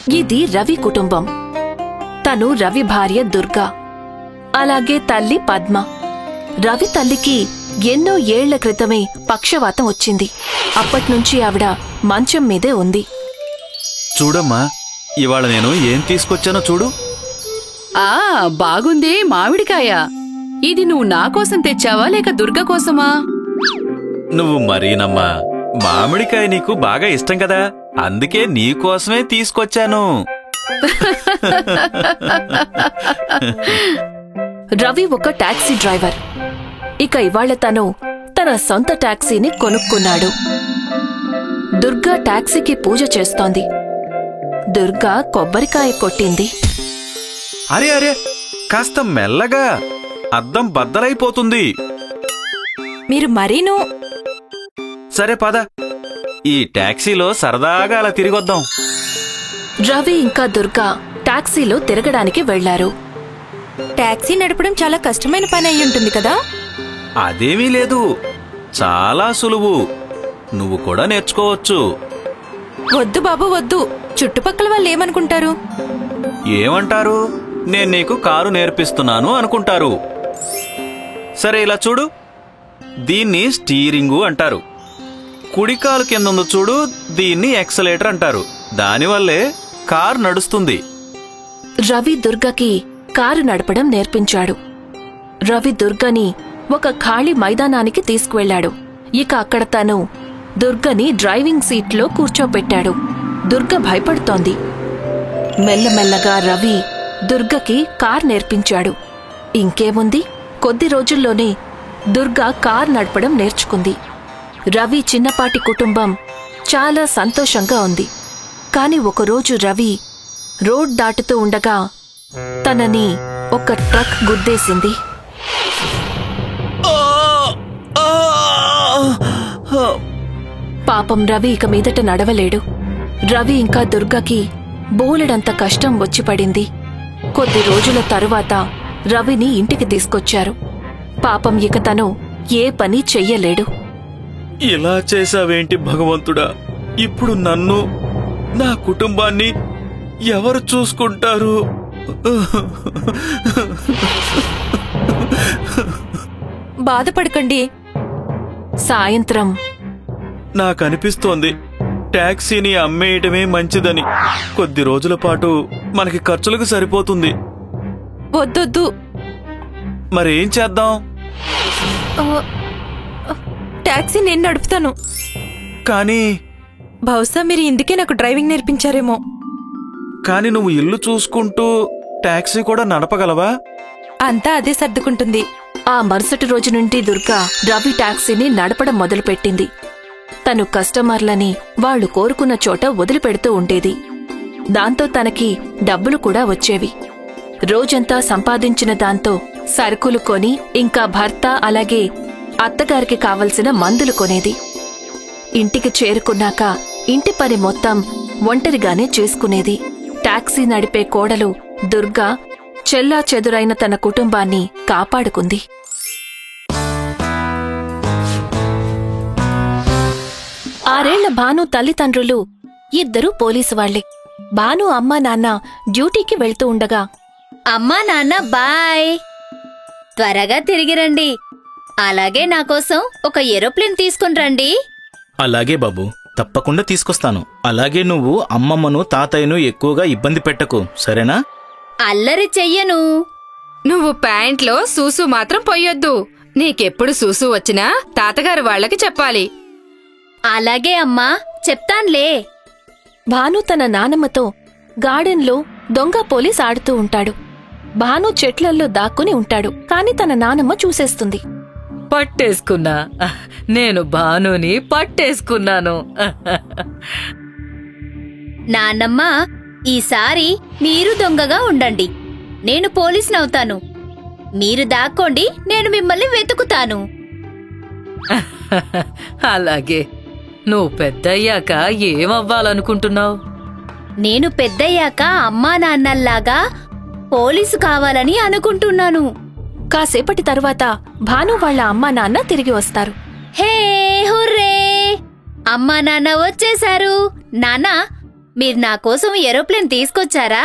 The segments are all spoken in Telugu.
ఇది రవి కుటుంబం. తను రవి భార్య దుర్గా, అలాగే తల్లి పద్మ. రవి తల్లికి ఎన్నో ఏళ్ల క్రితమే పక్షవాతం వచ్చింది. అప్పట్నుంచి ఆవిడ మంచం మీదే ఉంది. చూడమ్మా, ఇవాళ నేను ఏం తీసుకొచ్చానో చూడు. బాగుంది మామిడికాయ. ఇది నువ్వు నా కోసం తెచ్చావా లేక దుర్గ కోసమా? నువ్వు మరీనమ్మా, మామిడికాయ నీకు బాగా ఇష్టం కదా, అందుకే నీకోసమే తీసుకొచ్చాను. రవి ఒక టాక్సీ డ్రైవర్. ఇక ఇవాళ తను తన సొంత టాక్సీని కొనుక్కున్నాడు. దుర్గా టాక్సీకి పూజ చేస్తోంది. దుర్గా కొబ్బరికాయ కొట్టింది. అరే అరే, కాస్త మెల్లగా, అద్దం బద్దలైపోతుంది. మీరు మరీను. సరే పద, ఈ టాక్సీలో సరదాగా అలా తిరిగొద్దాం. రవి ఇంకా దుర్గా టాక్సీలో తిరగడానికి వెళ్లారు. టాక్సీ నడపడం చాలా కష్టమైన పని అయ్యుంటుంది కదా? అదేమీ లేదు, చాలా సులువు. నువ్వు కూడా నేర్చుకోవచ్చు. వద్దు బాబు వద్దు, చుట్టుపక్కల వాళ్ళు ఏమనుకుంటారు? ఏమంటారు? నేను నీకు కారు నేర్పిస్తున్నాను అనుకుంటారు. సరే ఇలా చూడు, దీన్ని స్టీరింగు అంటారు. కుడికాలు కింద చూడు, దీన్ని ఎక్సలేటర్ అంటారు. దానివల్లే కారు నడుస్తుంది. రవి దుర్గకి కారు నడపడం నేర్పించాడు. రవి దుర్గని ఒక ఖాళీ మైదానానికి తీసుకువెళ్లాడు. ఇక అక్కడ తను దుర్గని డ్రైవింగ్ సీట్లో కూర్చోపెట్టాడు. దుర్గ భయపడుతోంది. మెల్లమెల్లగా రవి దుర్గకి కార్ నేర్పించాడు. ఇంకేముంది, కొద్ది రోజుల్లోనే దుర్గ కార్ నడపడం నేర్చుకుంది. రవి చిన్నపాటి కుటుంబం చాలా సంతోషంగా ఉంది. కాని ఒకరోజు రవి రోడ్ దాటుతూ ఉండగా తనని ఒక ట్రక్ గుద్దేసింది. పాపం రవి ఇక మీదట నడవలేడు. రవి ఇంకా దుర్గకి బోలెడంత కష్టం వచ్చిపడింది. కొద్ది రోజుల తరువాత రవిని ఇంటికి తీసుకొచ్చారు. పాపం ఇక తను ఏ పని చెయ్యలేడు. ఇలా చేశావేంటి భగవంతుడా? ఇప్పుడు నన్ను, నా కుటుంబాన్ని ఎవరు చూసుకుంటారు? బాధపడకండి. సాయంత్రం నాకనిపిస్తోంది టాక్సీని అమ్మేయటమే మంచిదని. కొద్ది రోజుల పాటు మనకి ఖర్చులకు సరిపోతుంది. వద్దొద్దు. మరేం చేద్దాం? టాక్సీ నేను నడుపుతాను. కానీ బహుశా మీరు ఇందుకే నాకు డ్రైవింగ్ నేర్పించారేమో. కాని నువ్వు ఇల్లు చూసుకుంటూ టాక్సీ కూడా నడపగలవా? అంతా అదే సర్దుకుంటుంది. ఆ మరుసటి రోజు నుండి దుర్గా రవి టాక్సీని నడపడం మొదలుపెట్టింది. తను కస్టమర్లని వాళ్లు కోరుకున్న చోట వదిలిపెడుతూ ఉండేది. దాంతో తనకి డబ్బులు కూడా వచ్చేవి. రోజంతా సంపాదించిన దాంతో సరుకులు కొని, ఇంకా భర్త అలాగే అత్తగారికి కావలసిన మందులు కొనేది. ఇంటికి చేరుకున్నాక ఇంటి పని మొత్తం ఒంటరిగానే చేసుకునేది. టాక్సీ నడిపే కోడలు దుర్గా చెల్లాచెదురైన తన కుటుంబాన్ని కాపాడుకుంది. ఆరేళ్ల భాను తల్లిదండ్రులు ఇద్దరూ పోలీసువాళ్లే. భాను అమ్మా నాన్న డ్యూటీకి వెళ్తూ ఉండగా, అమ్మా నాన్న బాయ్, త్వరగా తిరిగిరండి. అలాగే నాకోసం ఒక ఏరోప్లేన్ తీసుకుని రండి. అలాగే బాబు, తప్పకుండా తీసుకొస్తాను. అలాగే నువ్వు అమ్మమ్మను తాతయ్యను ఎక్కువగా ఇబ్బంది పెట్టకు, సరేనా? అల్లరి చెయ్యను. నువ్వు ప్యాంట్లో సూసు మాత్రం పొయ్యొద్దు. నీకెప్పుడు సూసు వచ్చినా తాతగారు వాళ్లకి చెప్పాలి. అలాగే అమ్మా, చెప్తాన్లే. భాను తన నానమ్మతో గార్డెన్లో దొంగ పోలీస్ ఆడుతూ ఉంటాడు. భాను చెట్లల్లో దాక్కుని ఉంటాడు. కాని తన నానమ్మ చూసేస్తుంది. పట్టేసుకున్నా, నేను భానుని పట్టేసుకున్నాను. నాన్నమ్మ, ఈసారి మీరు దొంగగా ఉండండి. నేను పోలీసునవుతాను. మీరు దాక్కోండి, నేను మిమ్మల్ని వెతుకుతాను. అలాగే. నువ్వు పెద్దయ్యాక ఏమవ్వాలనుకుంటున్నావు? నేను పెద్దయ్యాక అమ్మా నాన్నల్లాగా పోలీసు కావాలని అనుకుంటున్నాను. కాసేపటి తరువాత భాను వాళ్ల అమ్మా నాన్న తిరిగి వస్తారు. హే హుర్రే, అమ్మా నాన్న వచ్చేశారు. నాన్నా, మీరు నా కోసం ఏరోప్లేన్ తీసుకొచ్చారా?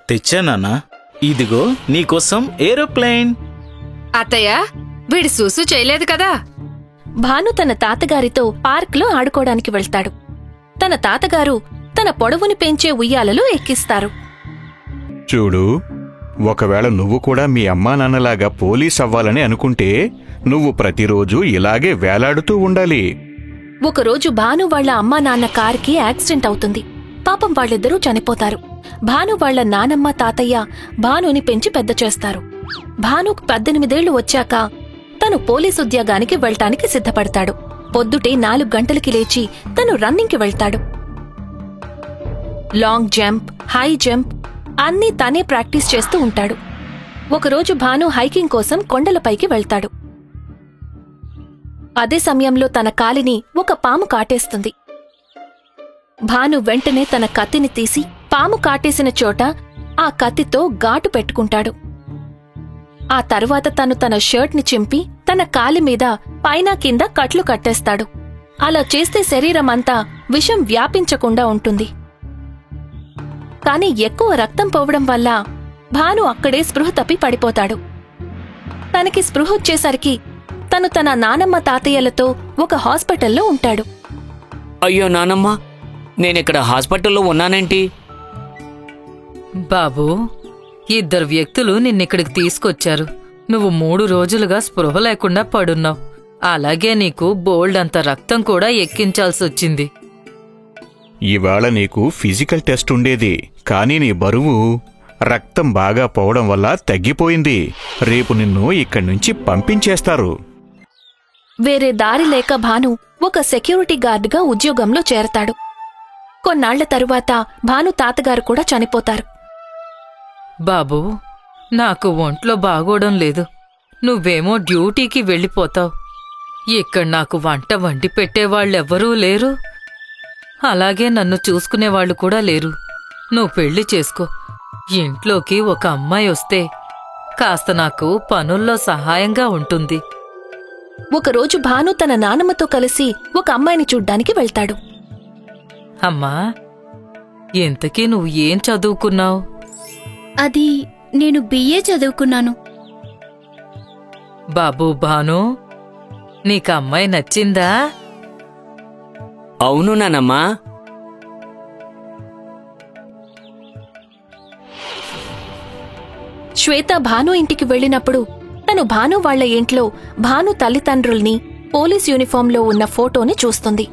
తెచ్చా నాన్నా. ఇదిగో నీకోసం ఏరోప్లేన్. అత్తయ్య, వీడు సూసు చేయలేదు కదా? భాను తన తాతగారితో పార్క్లో ఆడుకోవడానికి వెళ్తాడు. తన తాతగారు తన పొడవుని పెంచే ఉయ్యాలలో ఎక్కిస్తారు. చూడు, ఒకవేళ నువ్వు కూడా మీ అమ్మా నాన్నలాగా పోలీస్ అవ్వాలని అనుకుంటే నువ్వు ప్రతిరోజు ఇలాగే వేలాడుతూ ఉండాలి. ఒకరోజు భాను వాళ్ల అమ్మా నాన్న కారుకి యాక్సిడెంట్ అవుతుంది. పాపం వాళ్ళిద్దరూ చనిపోతారు. భాను వాళ్ల నానమ్మ తాతయ్య భానుని పెంచి పెద్ద చేస్తారు. భానుకు 18 ఏళ్లు వచ్చాక తను పోలీసు ఉద్యోగానికి వెళ్టానికి సిద్ధపడతాడు. పొద్దుటే 4 గంటలకి లేచి తను రన్నింగ్కి వెళ్తాడు. లాంగ్ జంప్, హై జంప్ అన్నీ తనే ప్రాక్టీస్ చేస్తూ ఉంటాడు. ఒకరోజు భాను హైకింగ్ కోసం కొండలపైకి వెళ్తాడు. అదే సమయంలో తన కాలిని ఒక పాము కాటేస్తుంది. భాను వెంటనే తన కత్తిని తీసి పాము కాటేసిన చోట ఆ కత్తితో ఘాటు పెట్టుకుంటాడు. ఆ తరువాత తను తన షర్ట్ని చింపి తన కాలి మీద పైన కింద కట్లు కట్టేస్తాడు. అలా చేస్తే శరీరమంతా విషం వ్యాపించకుండా ఉంటుంది. కాని ఎక్కువ రక్తం పోవడం వల్ల భాను అక్కడే స్పృహ తప్పి పడిపోతాడు. తనకి స్పృహ వచ్చేసరికి తను తన నానమ్మ తాతయ్యలతో ఒక హాస్పిటల్లో ఉంటాడు. అయ్యో నానమ్మ, నేనిక్కడ హాస్పిటల్లో ఉన్నానేంటి? బాబూ, 2 వ్యక్తులు నిన్నిక్కడికి తీసుకొచ్చారు. నువ్వు 3 రోజులుగా స్పృహ లేకుండా పడున్నావు. అలాగే నీకు బోల్డ్ అంత రక్తం కూడా ఎక్కించాల్సొచ్చింది. ఇవాళ నీకు ఫిజికల్ టెస్ట్ ఉండేది, కానీ నీ బరువు రక్తం బాగా పోవడం వల్ల తగ్గిపోయింది. రేపు నిన్ను ఇక్కడి నుంచి పంపించేస్తారు. వేరే దారి లేక భాను ఒక సెక్యూరిటీ గార్డుగా ఉద్యోగంలో చేరతాడు. కొన్నాళ్ల తరువాత భాను తాతగారు కూడా చనిపోతారు. బాబూ, నాకు ఒంట్లో బాగోడం లేదు. నువ్వేమో డ్యూటీకి వెళ్ళిపోతావు. ఇక్కడ నాకు వంట వండి పెట్టేవాళ్ళెవ్వరూ లేరు. అలాగే నన్ను చూసుకునేవాళ్లు కూడా లేరు. నువ్వు పెళ్లి చేసుకో. ఇంట్లోకి ఒక అమ్మాయి వస్తే కాస్త నాకు పనుల్లో సహాయంగా ఉంటుంది. ఒకరోజు భాను తన నానమ్మతో కలిసి ఒక అమ్మాయిని చూడ్డానికి వెళ్తాడు. అమ్మా, ఇంతకీ నువ్వు ఏం చదువుకున్నావు? అది నేను బిఏ చదువుకున్నాను. బాబూ భాను, నీకు అమ్మాయి నచ్చిందా? అవును నానమ్మా. శ్వేత భాను ఇంటికి వెళ్ళినప్పుడు తను భాను వాళ్ల ఇంట్లో భాను తల్లిదండ్రుల్ని పోలీస్ యూనిఫాంలో ఉన్న ఫోటోని చూస్తుంది.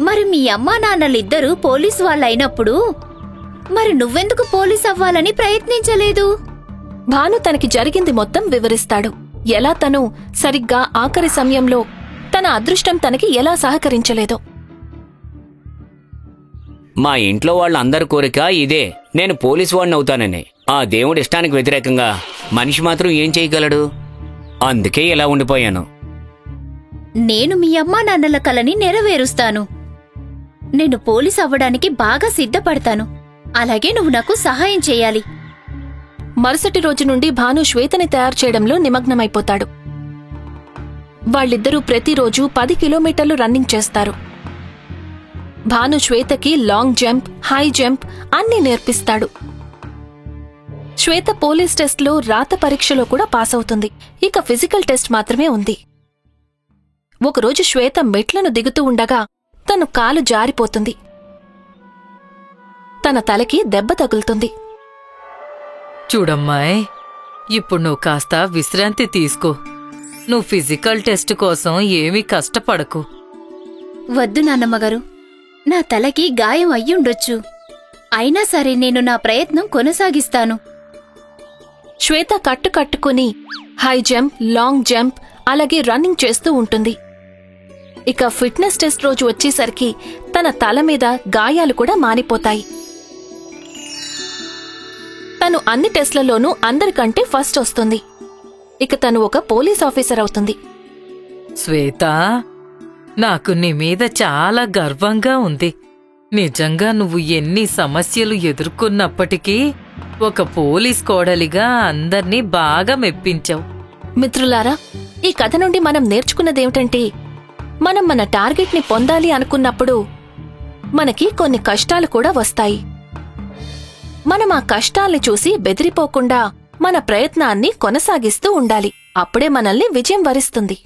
మరి మీ అమ్మా నాన్నలిద్దరూ పోలీసు వాళ్ళైనప్పుడు మరి నువ్వెందుకు పోలీస్ అవ్వాలని ప్రయత్నించలేదు? భాను తనకి జరిగింది మొత్తం వివరిస్తాడు. ఎలా తను సరిగ్గా ఆఖరి సమయంలో తన అదృష్టం తనకి ఎలా సహకరించలేదో. మా ఇంట్లో వాళ్ళందరి కోరిక ఇదే, నేను పోలీసు వాడిని అవుతానని. ఆ దేవుడి ఇష్టానికి వ్యతిరేకంగా మనిషి మాత్రం ఏం చేయగలడు? అందుకే ఇలా ఉండిపోయాను. నేను మీ అమ్మా నాన్నల కలని నెరవేరుస్తాను. నేను పోలీస్ అవ్వడానికి బాగా సిద్ధపడతాను. అలాగే నువ్వు నాకు సహాయం చెయ్యాలి. మరుసటి రోజు నుండి భాను శ్వేతని తయారు చేయడంలో నిమగ్నమైపోతాడు. వాళ్ళిద్దరూ ప్రతిరోజు 10 కిలోమీటర్లు రన్నింగ్ చేస్తారు. భాను శ్వేతకి లాంగ్ జంప్, హై జంప్ అన్నీ నేర్పిస్తాడు. శ్వేత పోలీస్ టెస్ట్లో రాత పరీక్షలో కూడా పాస్ అవుతుంది. ఇక ఫిజికల్ టెస్ట్ మాత్రమే ఉంది. ఒకరోజు శ్వేత మెట్లను దిగుతూ ఉండగా తను కాలు జారిపోతుంది. తన తలకి దెబ్బ తగులుతుంది. చూడమ్మాయ్, ఇప్పుడు నువ్వు కాస్త విశ్రాంతి తీసుకో. నువ్వు ఫిజికల్ టెస్ట్ కోసం ఏమీ కష్టపడకు. వద్దు నాన్నమ్మగారు, నా తలకి గాయం అయ్యుండొచ్చు. అయినా సరే నేను నా ప్రయత్నం కొనసాగిస్తాను. శ్వేత కట్టుకుని హై జంప్, లాంగ్ జంప్ అలాగే రన్నింగ్ చేస్తూ ఉంటుంది. ఇక ఫిట్నెస్ టెస్ట్ రోజు వచ్చేసరికి తన తల మీద గాయాలు కూడా మానిపోతాయి. తను అన్ని టెస్ట్లలోనూ అందరికంటే ఫస్ట్ వస్తుంది. ఇక తను ఒక పోలీస్ ఆఫీసర్ అవుతుంది. శ్వేత, నాకు నీ మీద చాలా గర్వంగా ఉంది. నిజంగా నువ్వు ఎన్ని సమస్యలు ఎదుర్కొన్నప్పటికీ ఒక పోలీస్ కోడలిగా అందర్నీ బాగా మెప్పించావు. మిత్రులారా, ఈ కథ నుండి మనం నేర్చుకున్నదేమిటంటే, మనం మన టార్గెట్ని పొందాలి అనుకున్నప్పుడు మనకి కొన్ని కష్టాలు కూడా వస్తాయి. మనం ఆ కష్టాల్ని చూసి బెదిరిపోకుండా మన ప్రయత్నాన్ని కొనసాగిస్తూ ఉండాలి. అప్పుడే మనల్ని విజయం వరిస్తుంది.